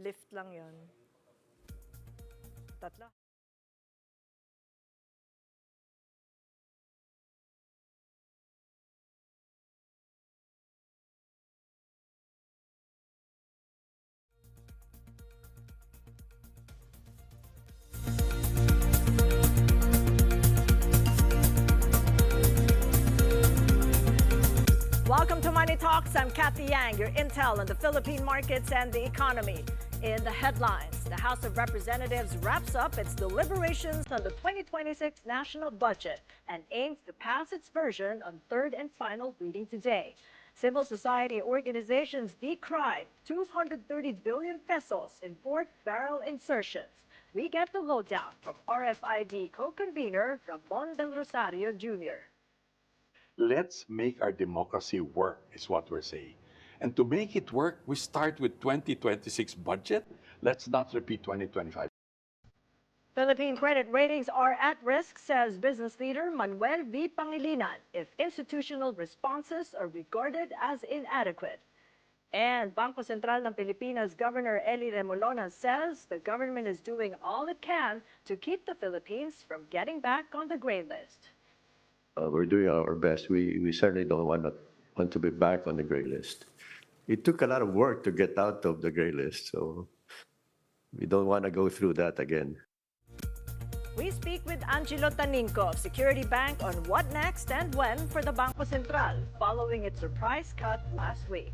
Lift lang yun. Tatlo. Welcome to Money Talks. I'm Cathy Yang, your intel on the Philippine markets and the economy. In the headlines, the House of Representatives wraps up its deliberations on the 2026 national budget and aims to pass its version on third and final reading today. Civil society organizations decried 230 billion pesos in pork barrel insertions. We get the lowdown from RFID co-convener Ramon del Rosario Jr. Let's make our democracy work, is what we're saying. And to make it work, we start with 2026 budget. Let's not repeat 2025. Philippine credit ratings are at risk, says business leader Manuel V. Pangilinan, if institutional responses are regarded as inadequate. And Bangko Sentral ng Pilipinas Governor Eli Remolona says the government is doing all it can to keep the Philippines from getting back on the gray list. We're doing our best. We certainly don't want to be back on the gray list. It took a lot of work to get out of the gray list, so we don't want to go through that again. We speak with Angelo Taninco of Security Bank on what next and when for the Bangko Sentral following its surprise cut last week.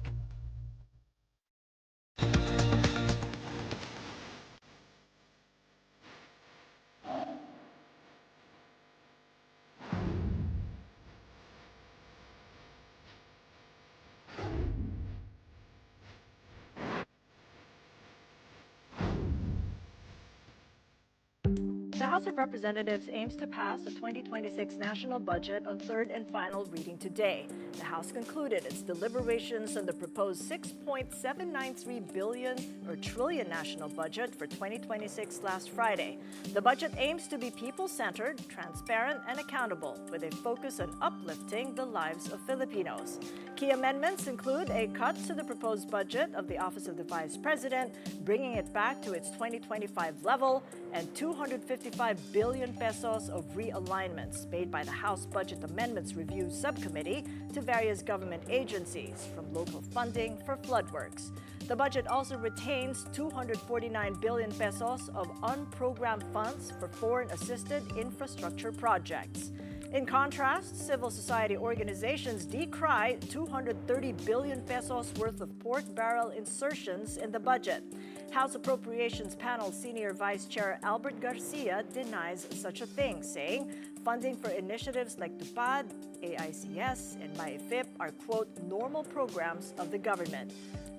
The House of Representatives aims to pass the 2026 national budget on third and final reading today. The House concluded its deliberations on the proposed 6.793 trillion national budget for 2026 last Friday. The budget aims to be people-centered, transparent, and accountable, with a focus on uplifting the lives of Filipinos. Key amendments include a cut to the proposed budget of the Office of the Vice President, bringing it back to its 2025 level, and 255 billion pesos of realignments made by the House Budget Amendments Review Subcommittee to various government agencies, from local funding for flood works. The budget also retains 249 billion pesos of unprogrammed funds for foreign-assisted infrastructure projects. In contrast, civil society organizations decry 230 billion pesos worth of pork barrel insertions in the budget. House Appropriations Panel Senior Vice Chair Albert Garcia denies such a thing, saying funding for initiatives like TUPAD, AICS, and MyFIP are, quote, normal programs of the government.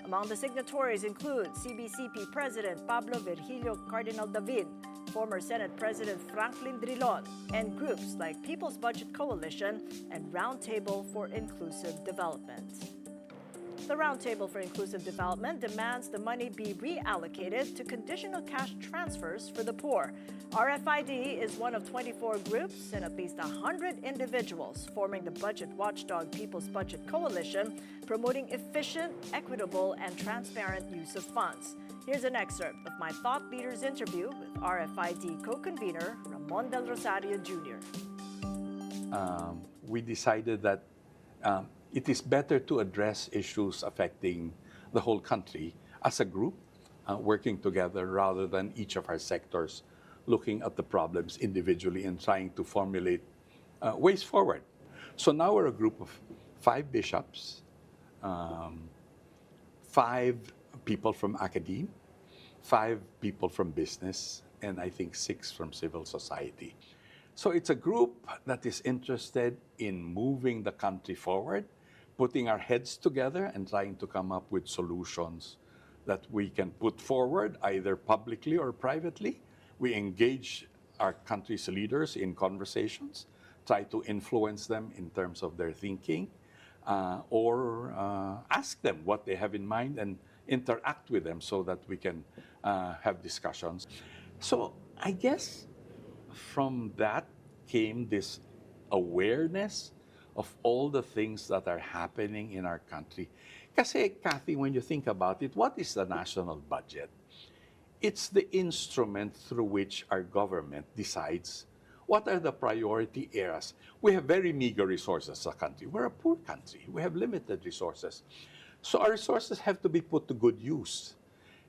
Among the signatories include CBCP President Pablo Virgilio Cardinal David, former Senate President Franklin Drilon, and groups like People's Budget Coalition and Roundtable for Inclusive Development. The Roundtable for Inclusive Development demands the money be reallocated to conditional cash transfers for the poor. RFID is one of 24 groups and at least 100 individuals forming the budget watchdog People's Budget Coalition, promoting efficient, equitable, and transparent use of funds. Here's an excerpt of my thought leaders interview with RFID co-convener Ramon del Rosario Jr. We decided that it is better to address issues affecting the whole country as a group, working together rather than each of our sectors looking at the problems individually and trying to formulate ways forward. So now we're a group of 5 bishops, 5 people from academia, 5 people from business, and I think 6 from civil society. So it's a group that is interested in moving the country forward, putting our heads together and trying to come up with solutions that we can put forward either publicly or privately. We engage our country's leaders in conversations, try to influence them in terms of their thinking, or ask them what they have in mind and interact with them so that we can have discussions. So I guess from that came this awareness of all the things that are happening in our country. Kasi, Cathy, when you think about it, what is the national budget? It's the instrument through which our government decides what are the priority areas. We have very meager resources as a country. We're a poor country. We have limited resources. So our resources have to be put to good use.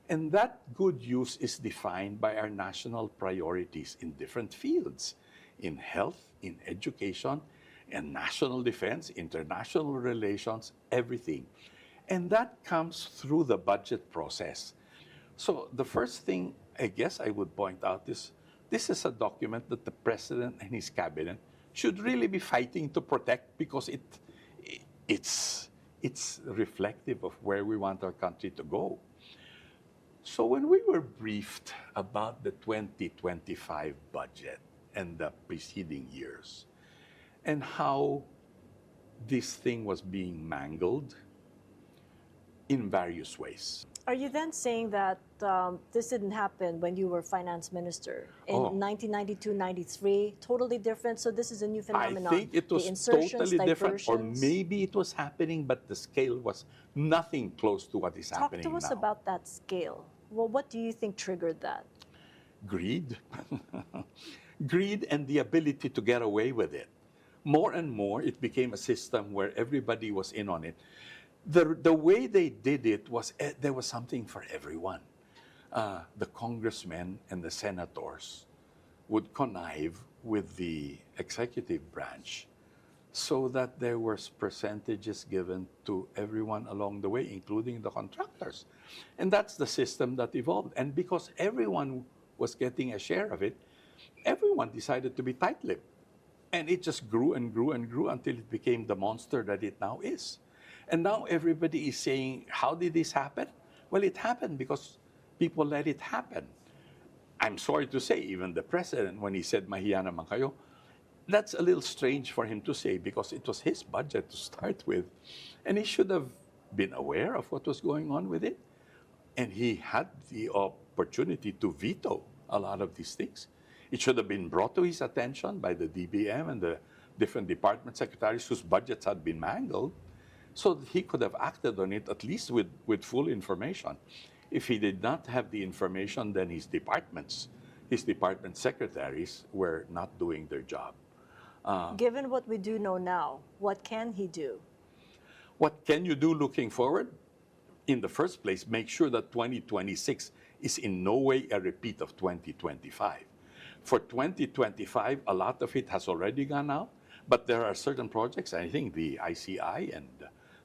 And that good use is defined by our national priorities in different fields, in health, in education, in national defense, international relations, everything. And that comes through the budget process. So the first thing I guess I would point out is this is a document that the president and his cabinet should really be fighting to protect because it's reflective of where we want our country to go. So when we were briefed about the 2025 budget and the preceding years and how this thing was being mangled in various ways. Are you then saying that this didn't happen when you were finance minister in 1992-93? Totally different. So this is a new phenomenon. I think it was totally different, or maybe it was happening, but the scale was nothing close to what is happening now. Talk to us about that scale. Well, what do you think triggered that? Greed. Greed and the ability to get away with it. More and more, it became a system where everybody was in on it. The way they did it was there was something for everyone. The congressmen and the senators would connive with the executive branch so that there was percentages given to everyone along the way, including the contractors. And that's the system that evolved. And because everyone was getting a share of it, everyone decided to be tight-lipped. And it just grew and grew and grew until it became the monster that it now is. And now everybody is saying, how did this happen? Well, it happened because people let it happen. I'm sorry to say, even the president, when he said, mahiya naman kayo, that's a little strange for him to say because it was his budget to start with. And he should have been aware of what was going on with it. And he had the opportunity to veto a lot of these things. It should have been brought to his attention by the DBM and the different department secretaries whose budgets had been mangled, so that he could have acted on it at least with full information. If he did not have the information, then his department secretaries were not doing their job. Given what we do know now, what can he do? What can you do looking forward? In the first place, make sure that 2026 is in no way a repeat of 2025. For 2025, a lot of it has already gone out, but there are certain projects, I think the ICI and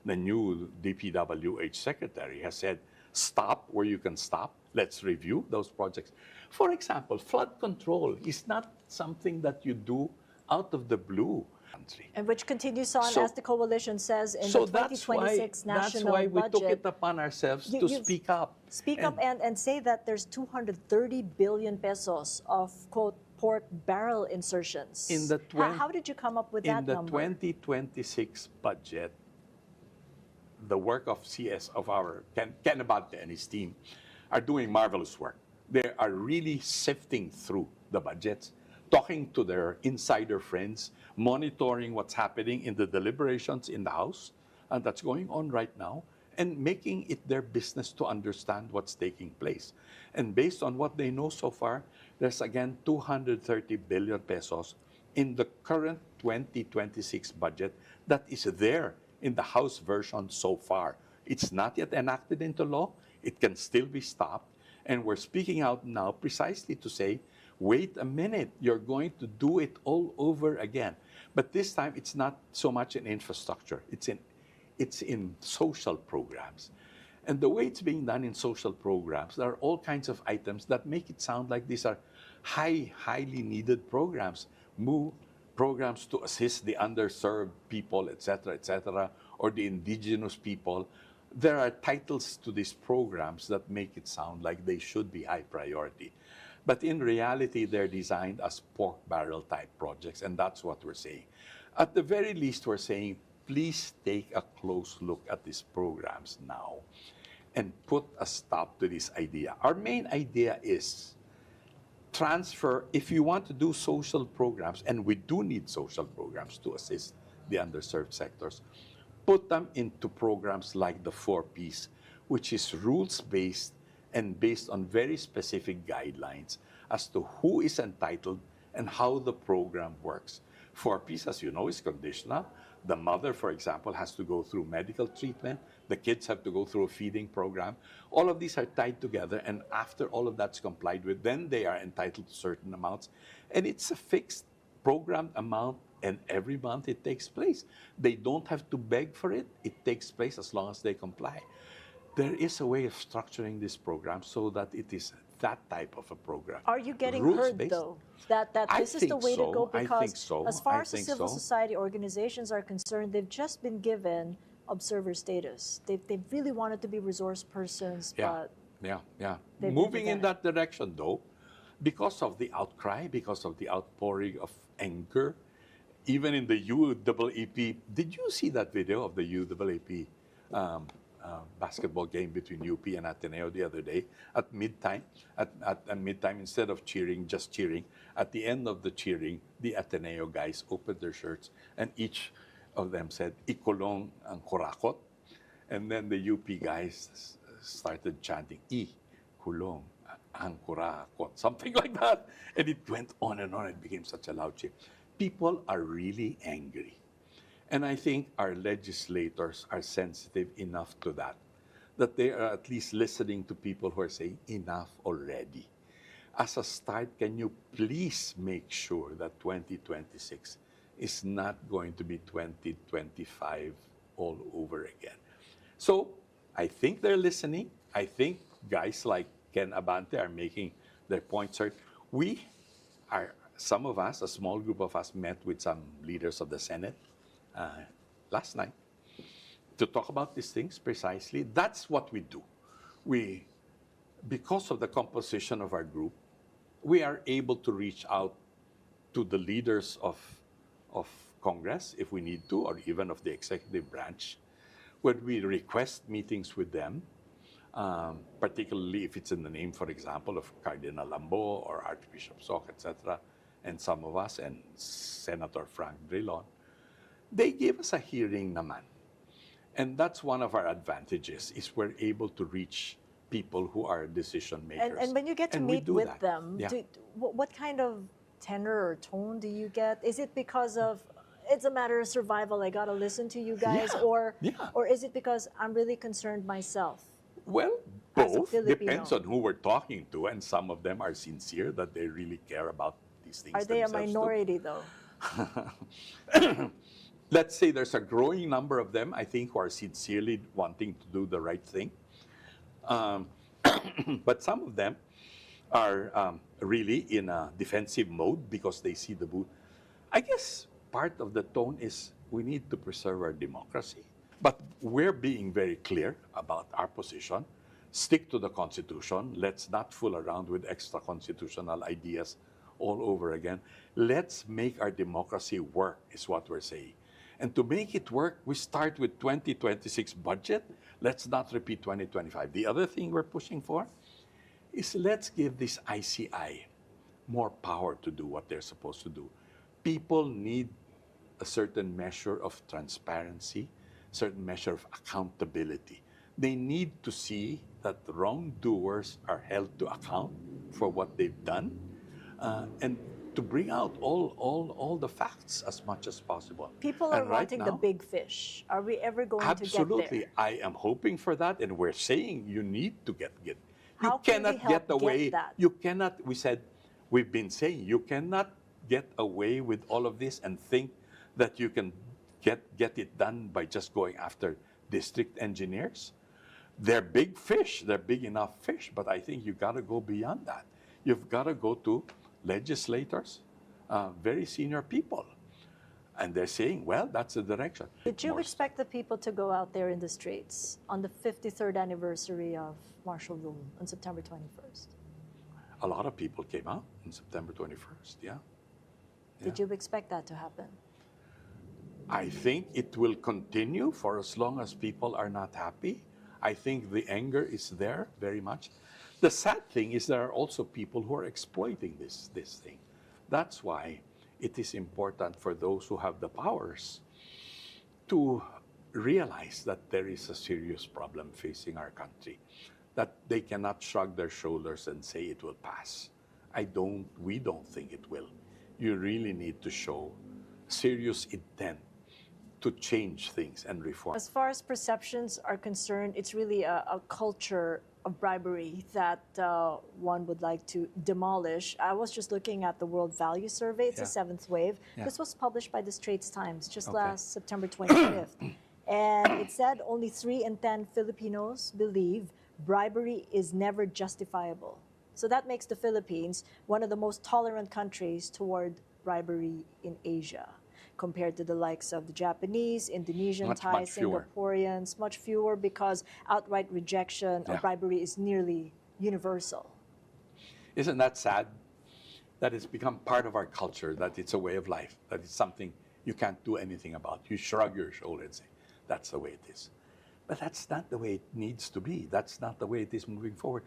the new DPWH secretary has said, stop where you can stop. Let's review those projects. For example, flood control is not something that you do out of the blue. And which continues on, as the coalition says, in the 2026 national budget. That's why we took it upon ourselves to speak up. Speak up and say that there's 230 billion pesos of, quote, pork barrel insertions. How did you come up with that number? In the 2026 budget, the work of CS, of our Ken Abante and his team, are doing marvelous work. They are really sifting through the budgets, talking to their insider friends, monitoring what's happening in the deliberations in the House, and that's going on right now, and making it their business to understand what's taking place. And based on what they know so far, there's again 230 billion pesos in the current 2026 budget that is there in the House version so far. It's not yet enacted into law. It can still be stopped. And we're speaking out now precisely to say, wait a minute, you're going to do it all over again. But this time, it's not so much in infrastructure. It's in social programs. And the way it's being done in social programs, there are all kinds of items that make it sound like these are highly needed programs. Programs to assist the underserved people, etc., or the indigenous people. There are titles to these programs that make it sound like they should be high priority. But in reality, they're designed as pork barrel type projects, and that's what we're saying. At the very least, we're saying, please take a close look at these programs now and put a stop to this idea. Our main idea is transfer, if you want to do social programs, and we do need social programs to assist the underserved sectors, put them into programs like the 4Ps, which is rules-based and based on very specific guidelines as to who is entitled and how the program works. 4Ps, as you know, is conditional. The mother, for example, has to go through medical treatment. The kids have to go through a feeding program. All of these are tied together, and after all of that's complied with, then they are entitled to certain amounts. And it's a fixed programmed amount, and every month it takes place. They don't have to beg for it. It takes place as long as they comply. There is a way of structuring this program so that it is that type of a program. Are you getting heard, Rules-based. though, that I this is the think way to so. go? I Because think so. as far I as the think civil so. society organizations are concerned, they've just been given observer status. They really wanted to be resource persons, but Yeah. they've been Moving in prevented. that direction, though, because of the outcry, because of the outpouring of anger, even in the UAAP. Did you see that video of the UAAP basketball game between UP and Ateneo the other day at midtime? At midtime, instead of cheering, just cheering, at the end of the cheering, the Ateneo guys opened their shirts and each of them said, "Ikulong ang kurakot." And then the UP guys started chanting, kulong ang kurakot, something like that. And it went on and on. It became such a loud cheer. People are really angry. And I think our legislators are sensitive enough to that they are at least listening to people who are saying, enough already. As a start, can you please make sure that 2026 is not going to be 2025 all over again? So I think they're listening. I think guys like Ken Abante are making their points heard. Some of us, a small group of us, met with some leaders of the Senate last night to talk about these things precisely. That's what we do. Because of the composition of our group, we are able to reach out to the leaders of Congress if we need to, or even of the executive branch, when we request meetings with them, particularly if it's in the name, for example, of Cardinal Lambo or Archbishop Sok, etc., and some of us, and Senator Frank Drilon, they give us a hearing naman. And that's one of our advantages, is we're able to reach people who are decision makers. And when you get to And we meet do with that. them, Yeah. what kind of tenor or tone do you get? Is it because of it's a matter of survival, I gotta listen to you guys, Yeah. or is it because I'm really concerned myself? Well, As a both depends Filipino. on who we're talking to, and some of them are sincere that they really care about these things Are they a themselves too. minority, though? Let's say there's a growing number of them, I think, who are sincerely wanting to do the right thing. But some of them are really in a defensive mode because they see the boot. I guess part of the tone is we need to preserve our democracy. But we're being very clear about our position. Stick to the Constitution. Let's not fool around with extra constitutional ideas all over again. Let's make our democracy work, is what we're saying. And to make it work, we start with 2026 budget. Let's not repeat 2025. The other thing we're pushing for is let's give this ICI more power to do what they're supposed to do. People need a certain measure of transparency, certain measure of accountability. They need to see that the wrongdoers are held to account for what they've done, and to bring out all the facts as much as possible. People are And right wanting the now, big fish. Are we ever going to absolutely, get there? I am hoping for that, and we're saying you need to get. You How can we cannot help get away. get that? You cannot. We've been saying you cannot get away with all of this and think that you can get it done by just going after district engineers. They're big fish. They're big enough fish, but I think you got to go beyond that. You've got to go to legislators, very senior people. And they're saying, well, that's the direction. Did you More expect the people to go out there in the streets on the 53rd anniversary of martial rule on September 21st? A lot of people came out on September 21st, yeah. Did you expect that to happen? I think it will continue for as long as people are not happy. I think the anger is there very much. The sad thing is there are also people who are exploiting this thing. That's why it is important for those who have the powers to realize that there is a serious problem facing our country. that they cannot shrug their shoulders and say it will pass. We don't think it will. You really need to show serious intent to change things and reform. As far as perceptions are concerned, it's really a culture of bribery that one would like to demolish. I was just looking at the World Value Survey. It's the seventh wave. Yeah. This was published by the Straits Times just Okay. last September 25th. And it said only 3 in 10 Filipinos believe bribery is never justifiable. So that makes the Philippines one of the most tolerant countries toward bribery in Asia, compared to the likes of the Japanese, Indonesian, Much, Thai, much fewer. Singaporeans, much fewer, because outright rejection Yeah. of bribery is nearly universal. Isn't that sad? That it's become part of our culture, that it's a way of life, that it's something you can't do anything about. You shrug your shoulder and say, that's the way it is. But that's not the way it needs to be. That's not the way it is moving forward.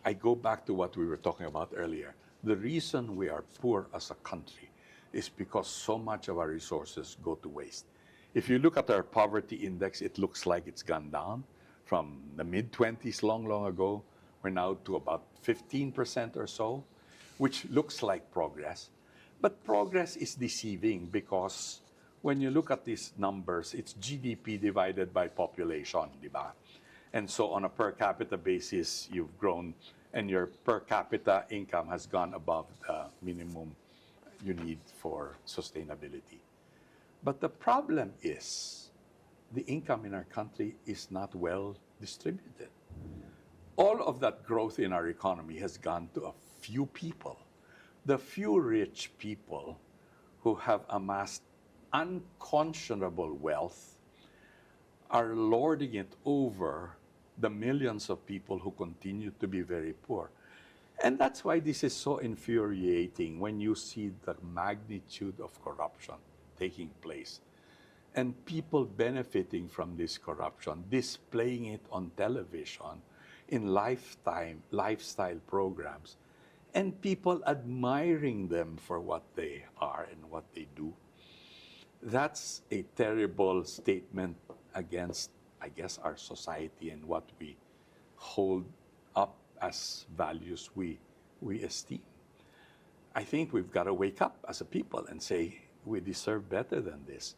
I go back to what we were talking about earlier. The reason we are poor as a country is because so much of our resources go to waste. If you look at our poverty index, it looks like it's gone down from the mid-20s long ago. We're now to about 15% or so, which looks like progress. But progress is deceiving because when you look at these numbers, it's GDP divided by population, di ba? And so on a per capita basis, you've grown and your per capita income has gone above the minimum you need for sustainability. But the problem is the income in our country is not well distributed. All of that growth in our economy has gone to a few people. The few rich people who have amassed unconscionable wealth are lording it over the millions of people who continue to be very poor. And that's why this is so infuriating when you see the magnitude of corruption taking place and people benefiting from this corruption, displaying it on television in lifestyle programs, and people admiring them for what they are and what they do. That's a terrible statement against, I guess, our society and what we hold up as values we esteem. I think we've got to wake up as a people and say, we deserve better than this.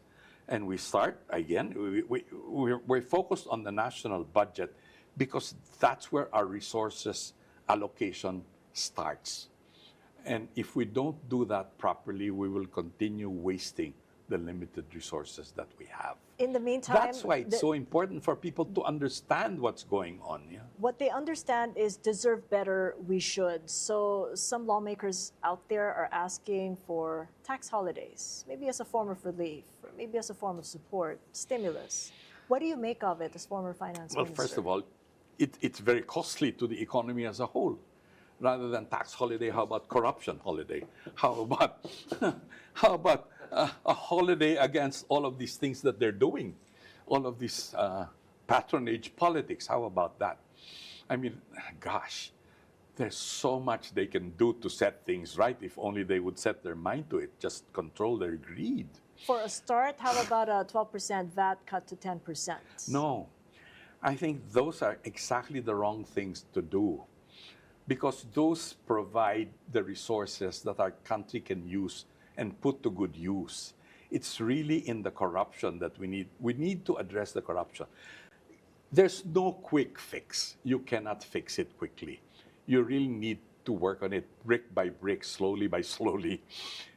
And we start, again, we're focused on the national budget because that's where our resources allocation starts. And if we don't do that properly, we will continue wasting the limited resources that we have. In the meantime, That's why it's so important for people to understand what's going on. Yeah? what they understand is deserve better, we should. So some lawmakers out there are asking for tax holidays, maybe as a form of relief, or maybe as a form of support, stimulus. What do you make of it as former finance Well, minister? first of all, it's very costly to the economy as a whole. Rather than tax holiday, how about corruption holiday? How about how about a holiday against all of these things that they're doing, all of this patronage politics? How about that? I mean, gosh, there's so much they can do to set things right if only they would set their mind to it. Just control their greed. For a start, how about a 12% VAT cut to 10%? No, I think those are exactly the wrong things to do, because those provide the resources that our country can use and put to good use. It's really in the corruption that we need. We need to address the corruption. There's no quick fix. You cannot fix it quickly. You really need to work on it brick by brick, slowly by slowly.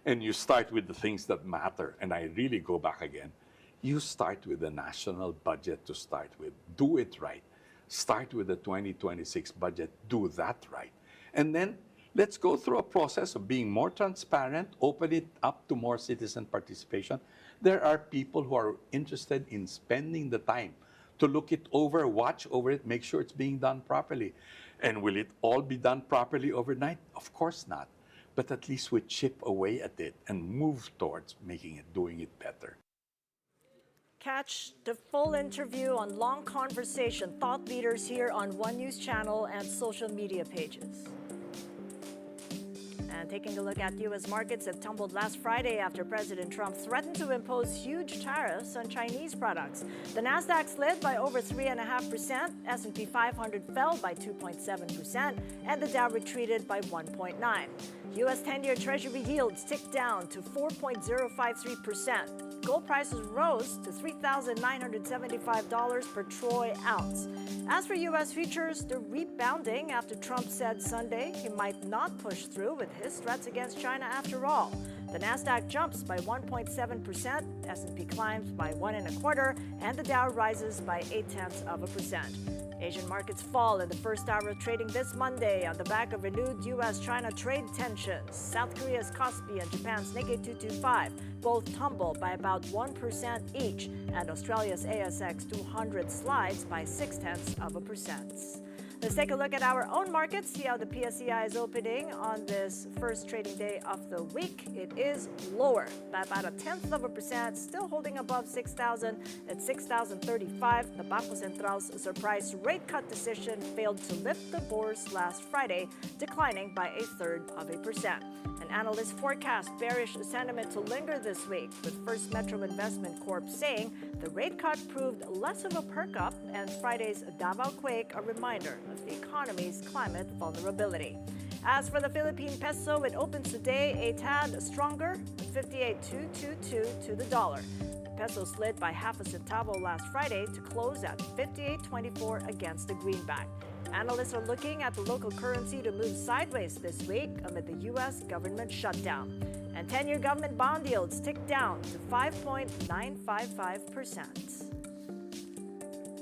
And you start with the things that matter. And I really go back again. You start with the national budget to start with. Do it right. Start with the 2026 budget. Do that right. And then let's go through a process of being more transparent, open it up to more citizen participation. There are people who are interested in spending the time to look it over, watch over it, make sure it's being done properly. And will it all be done properly overnight? Of course not. But at least we chip away at it and move towards doing it better. Catch the full interview on Long Conversation, thought leaders here on One News channel and social media pages. And And taking a look at U.S. markets have tumbled last Friday after President Trump threatened to impose huge tariffs on Chinese products. The Nasdaq slid by over 3.5%, S&P 500 fell by 2.7%, and the Dow retreated by 1.9%. U.S. 10-year Treasury yields ticked down to 4.053%. Gold prices rose to $3,975 per troy ounce. As for U.S. futures, they're rebounding after Trump said Sunday he might not push through with his threats against China after all. The Nasdaq jumps by 1.7%, S&P climbs by 1.25%, and the Dow rises by 0.8%. Asian markets fall in the first hour of trading this Monday on the back of renewed U.S.-China trade tensions. South Korea's Kospi and Japan's Nikkei 225 both tumble by about 1% each, and Australia's ASX 200 slides by 0.6%. Let's take a look at our own markets, see how the PSCI is opening on this first trading day of the week. It is lower by about 0.1%, still holding above 6,000 at 6,035. The Bangko Central's surprise rate cut decision failed to lift the bourse last Friday, declining by 0.33%. And analysts forecast bearish sentiment to linger this week, with First Metro Investment Corp saying the rate cut proved less of a perk-up, and Friday's Davao quake a reminder of the economy's climate vulnerability. As for the Philippine peso, it opens today a tad stronger, 58.222 to the dollar. The peso slid by half a centavo last Friday to close at 58.24 against the greenback. Analysts are looking at the local currency to move sideways this week amid the U.S. government shutdown. And 10-year government bond yields ticked down to 5.955%.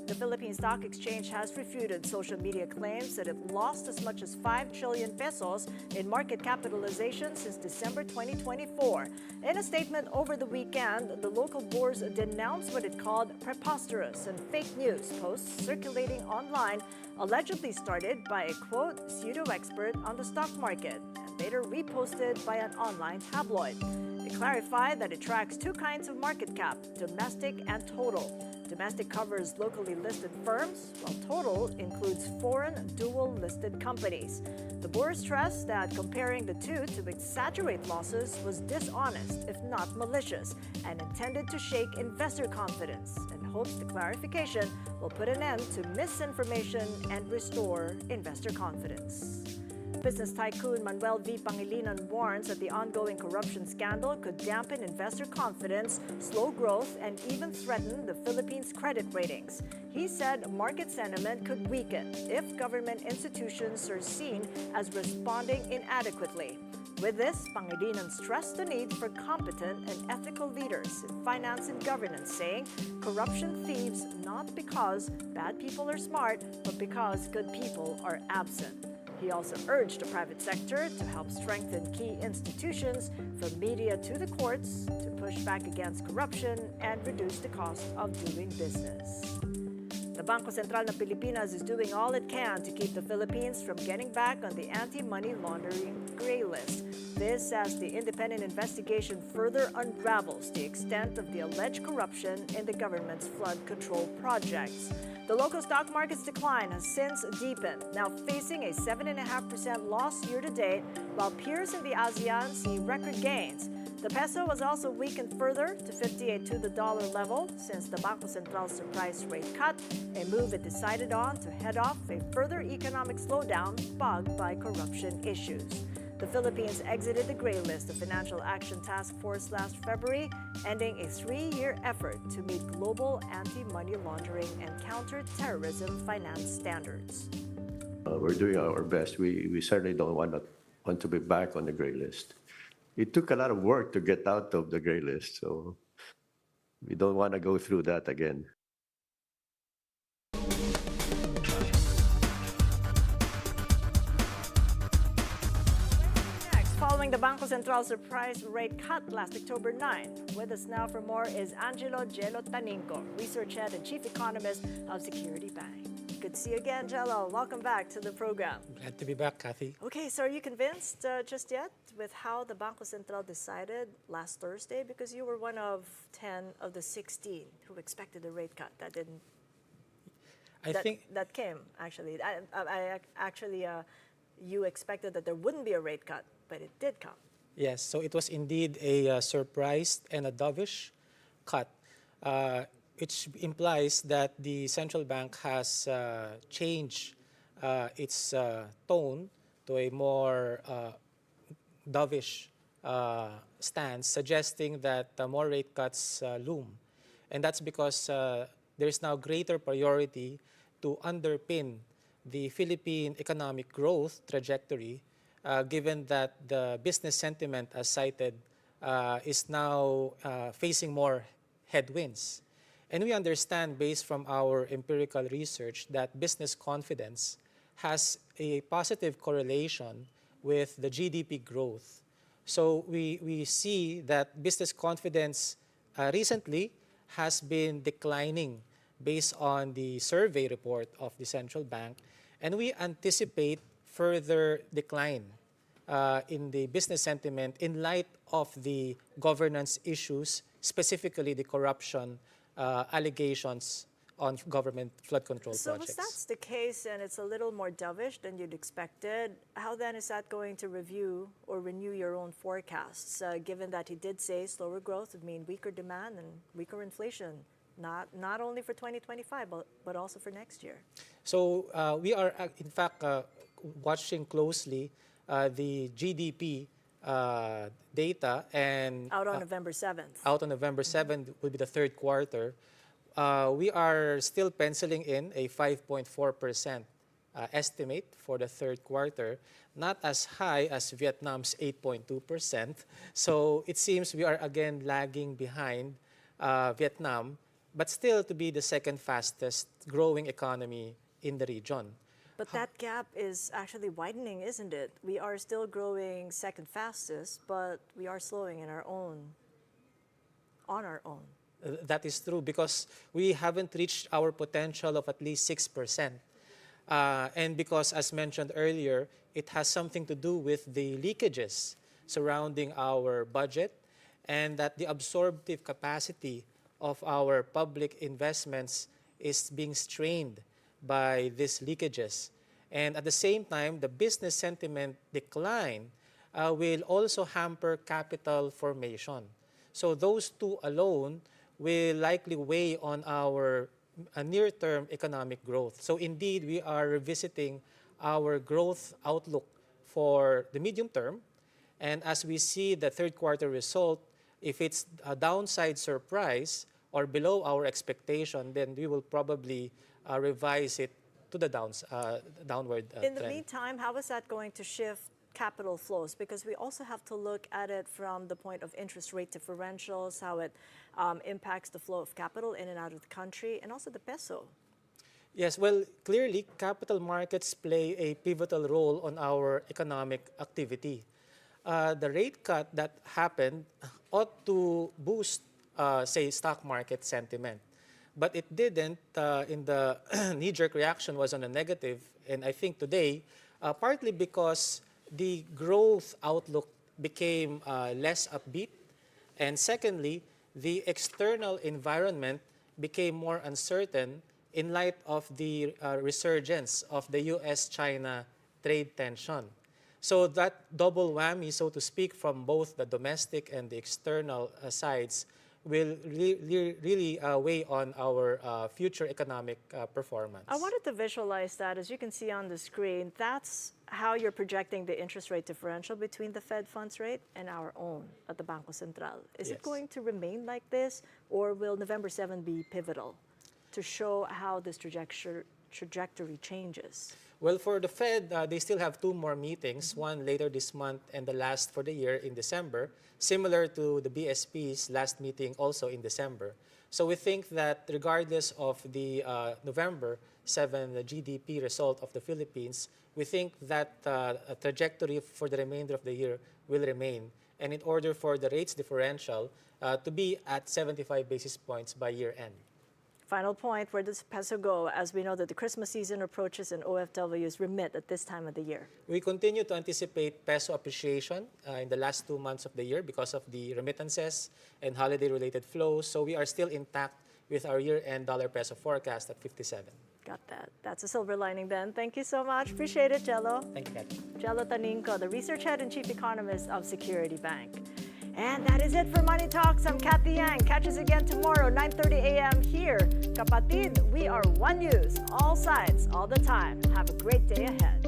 The Philippine Stock Exchange has refuted social media claims that it lost as much as 5 trillion pesos in market capitalization since December 2024. In a statement over the weekend, the local bourse denounced what it called preposterous and fake news posts circulating online, allegedly started by a, quote, pseudo-expert on the stock market, and later reposted by an online tabloid. It clarified that it tracks two kinds of market cap, domestic and total. Domestic covers locally listed firms, while total includes foreign dual-listed companies. The board stressed that comparing the two to exaggerate losses was dishonest, if not malicious, and intended to shake investor confidence, and hopes the clarification will put an end to misinformation and restore investor confidence. Business tycoon Manuel V. Pangilinan warns that the ongoing corruption scandal could dampen investor confidence, slow growth, and even threaten the Philippines' credit ratings. He said market sentiment could weaken if government institutions are seen as responding inadequately. With this, Pangilinan stressed the need for competent and ethical leaders in finance and governance, saying corruption thieves not because bad people are smart, but because good people are absent. He also urged the private sector to help strengthen key institutions, from media to the courts, to push back against corruption and reduce the cost of doing business. The Bangko Sentral ng Pilipinas is doing all it can to keep the Philippines from getting back on the anti-money laundering gray list. This as the independent investigation further unravels the extent of the alleged corruption in the government's flood control projects. The local stock market's decline has since deepened, now facing a 7.5% loss year-to-date, while peers in the ASEAN see record gains. The peso was also weakened further to 58 to the dollar level since the Bangko Central's surprise rate cut, a move it decided on to head off a further economic slowdown bugged by corruption issues. The Philippines exited the gray list of Financial Action Task Force last February, ending a 3-year effort to meet global anti-money laundering and counter-terrorism finance standards. We're doing our best. We certainly don't want to be back on the gray list. It took a lot of work to get out of the gray list, so we don't want to go through that again. Following the Bangko Central surprise rate cut last October 9. With us now for more is Angelo Jello Taninco, research head and chief economist of Security Bank. Good to see you again, Jello. Welcome back to the program. Glad to be back, Cathy. Okay, so are you convinced just yet with how the Bangko Central decided last Thursday? Because you were one of 10 of the 16 who expected a rate cut. That didn't. That came actually. You expected that there wouldn't be a rate cut, but it did come. Yes, so it was indeed a surprise and a dovish cut, which implies that the central bank has changed its tone to a more dovish stance, suggesting that more rate cuts loom. And that's because there's now greater priority to underpin the Philippine economic growth trajectory, given that the business sentiment, as cited, is now facing more headwinds. And we understand, based from our empirical research, that business confidence has a positive correlation with the GDP growth. So we see that business confidence recently has been declining based on the survey report of the central bank, and we anticipate further decline in the business sentiment in light of the governance issues, specifically the corruption allegations on government flood control projects. So if that's the case and it's a little more dovish than you'd expected, how then is that going to review or renew your own forecasts, given that he did say slower growth would mean weaker demand and weaker inflation, not only for 2025, but also for next year? So we are, in fact, watching closely the GDP data, and Out on November 7th. out on November 7th will be the third quarter. We are still penciling in a 5.4% estimate for the third quarter, not as high as Vietnam's 8.2%. So it seems we are again lagging behind Vietnam, but still to be the second fastest growing economy in the region. But that gap is actually widening, isn't it? We are still growing second fastest, but we are slowing on our own. That is true, because we haven't reached our potential of at least 6%. And because, as mentioned earlier, it has something to do with the leakages surrounding our budget, and that the absorptive capacity of our public investments is being strained by these leakages. And at the same time, the business sentiment decline will also hamper capital formation. So those two alone will likely weigh on our near-term economic growth. So indeed, we are revisiting our growth outlook for the medium term. And as we see the third quarter result, if it's a downside surprise or below our expectation, then we will probably revise it to the downward In the trend. meantime, how is that going to shift capital flows? Because we also have to look at it from the point of interest rate differentials, how it impacts the flow of capital in and out of the country, and also the peso. Yes, well, clearly, capital markets play a pivotal role on our economic activity. The rate cut that happened ought to boost, say, stock market sentiment. But it didn't. In the knee-jerk reaction was on a negative, and I think today, partly because the growth outlook became less upbeat, and secondly, the external environment became more uncertain in light of the resurgence of the US-China trade tension. So that double whammy, so to speak, from both the domestic and the external sides will really weigh on our future economic performance. I wanted to visualize that. As you can see on the screen, that's how you're projecting the interest rate differential between the Fed funds rate and our own at the Bangko Sentral. Is Yes. it going to remain like this, or will November 7 be pivotal to show how this trajectory changes? Well, for the Fed, they still have two more meetings, one later this month and the last for the year in December, similar to the BSP's last meeting also in December. So we think that regardless of the November 7 the GDP result of the Philippines, we think that a trajectory for the remainder of the year will remain. And in order for the rates differential to be at 75 basis points by year end. Final point, where does peso go, as we know that the Christmas season approaches and OFWs remit at this time of the year? We continue to anticipate peso appreciation in the last 2 months of the year because of the remittances and holiday-related flows. So we are still intact with our year-end dollar peso forecast at 57. Got that. That's a silver lining then. Thank you so much. Appreciate it, Jello. Thank you, Cathy. Jello Taninco, the research head and chief economist of Security Bank. And that is it for Money Talks. I'm Cathy Yang. Catch us again tomorrow, 9:30 a.m. here. Kapatid, we are One News, all sides, all the time. Have a great day ahead.